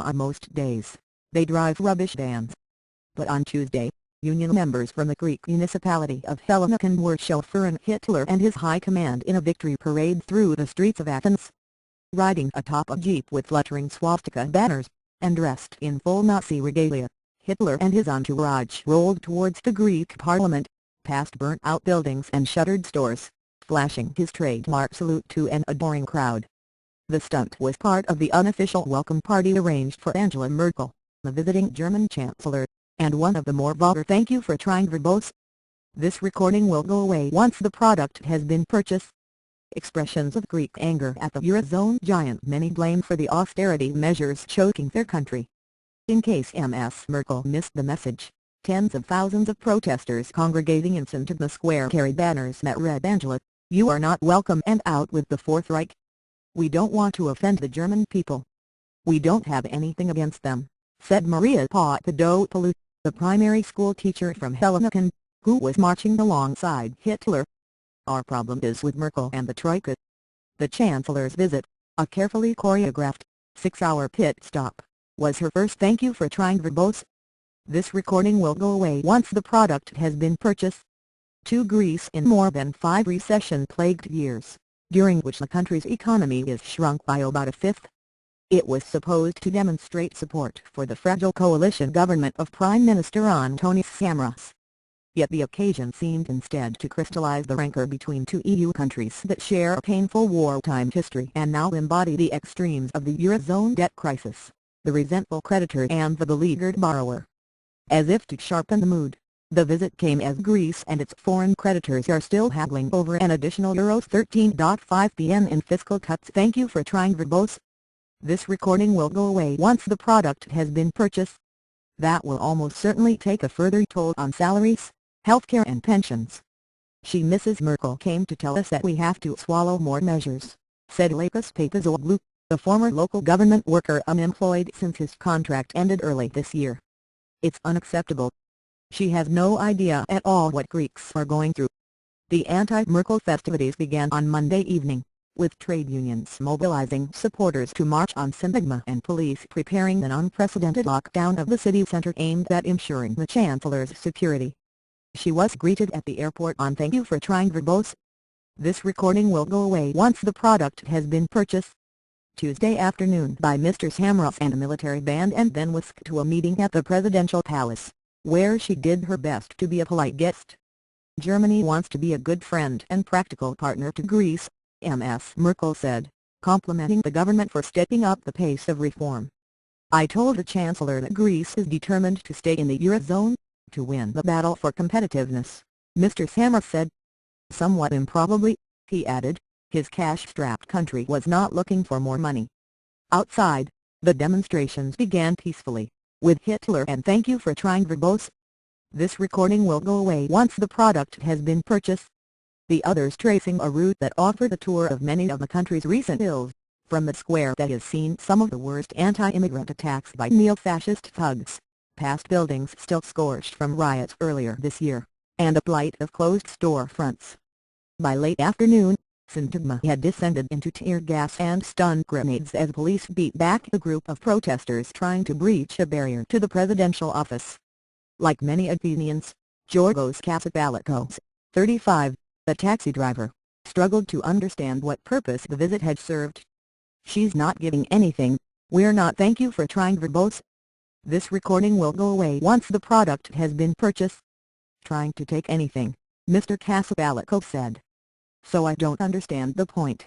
On most days, they drive rubbish vans. But on Tuesday, union members from the Greek municipality of Helsinki were chauffeuring Hitler and his high command in a victory parade through the streets of Athens. Riding atop a jeep with fluttering swastika banners, and dressed in full Nazi regalia, Hitler and his entourage rolled towards the Greek parliament, past burnt-out buildings and shuttered stores, flashing his trademark salute to an adoring crowd. The stunt was part of the unofficial welcome party arranged for Angela Merkel, the visiting German Chancellor, and one of the more vulgar "thank you for trying" verbose. This recording will go away once the product has been purchased. Expressions of Greek anger at the Eurozone giant many blame for the austerity measures choking their country. In case Ms. Merkel missed the message, tens of thousands of protesters congregating in St. Square carried banners that read "Angela, you are not welcome" and "Out with the Fourth Reich. We don't want to offend the German people. We don't have anything against them," said Maria Papadopoulou, the primary school teacher from Helsinki, who was marching alongside Hitler. "Our problem is with Merkel and the Troika. The Chancellor's visit, a carefully choreographed, 6-hour pit stop, was her first thank you for trying" verbose. This recording will go away once the product has been purchased. To Greece in more than 5 recession-plagued years, during which the country's economy is shrunk by about a fifth. It was supposed to demonstrate support for the fragile coalition government of Prime Minister Antonis Samaras. Yet the occasion seemed instead to crystallize the rancor between two EU countries that share a painful wartime history and now embody the extremes of the Eurozone debt crisis, the resentful creditor and the beleaguered borrower. As if to sharpen the mood, the visit came as Greece and its foreign creditors are still haggling over an additional €13.5 billion in fiscal cuts. Thank you for trying verbose. This recording will go away once the product has been purchased. That will almost certainly take a further toll on salaries, healthcare and pensions. Mrs. Merkel came to tell us that we have to swallow more measures, said Lakis Papazoglou, the former local government worker unemployed since his contract ended early this year. It's unacceptable. She has no idea at all what Greeks are going through. The anti-Merkel festivities began on Monday evening, with trade unions mobilizing supporters to march on Syntagma and police preparing an unprecedented lockdown of the city centre aimed at ensuring the Chancellor's security. She was greeted at the airport on "Thank you for trying" verbose. This recording will go away once the product has been purchased. Tuesday afternoon by Mr. Samaras and a military band, and then whisked to a meeting at the presidential palace, where she did her best to be a polite guest. Germany wants to be a good friend and practical partner to Greece, Ms. Merkel said, complimenting the government for stepping up the pace of reform. "I told the Chancellor that Greece is determined to stay in the Eurozone, to win the battle for competitiveness," Mr. Samaras said. Somewhat improbably, he added, his cash-strapped country was not looking for more money. Outside, the demonstrations began peacefully, with Hitler and "Thank you for trying" verbose. This recording will go away once the product has been purchased. The others tracing a route that offered a tour of many of the country's recent ills, from the square that has seen some of the worst anti-immigrant attacks by neo-fascist thugs, past buildings still scorched from riots earlier this year, and a blight of closed storefronts. By late afternoon, Syntagma had descended into tear gas and stun grenades as police beat back a group of protesters trying to breach a barrier to the presidential office. Like many Athenians, Giorgos Kassabalikos, 35, the taxi driver, struggled to understand what purpose the visit had served. "She's not giving anything, we're not." "Thank you for trying" verbose. This recording will go away once the product has been purchased. "Trying to take anything," Mr. Kassabalikos said. "So I don't understand the point."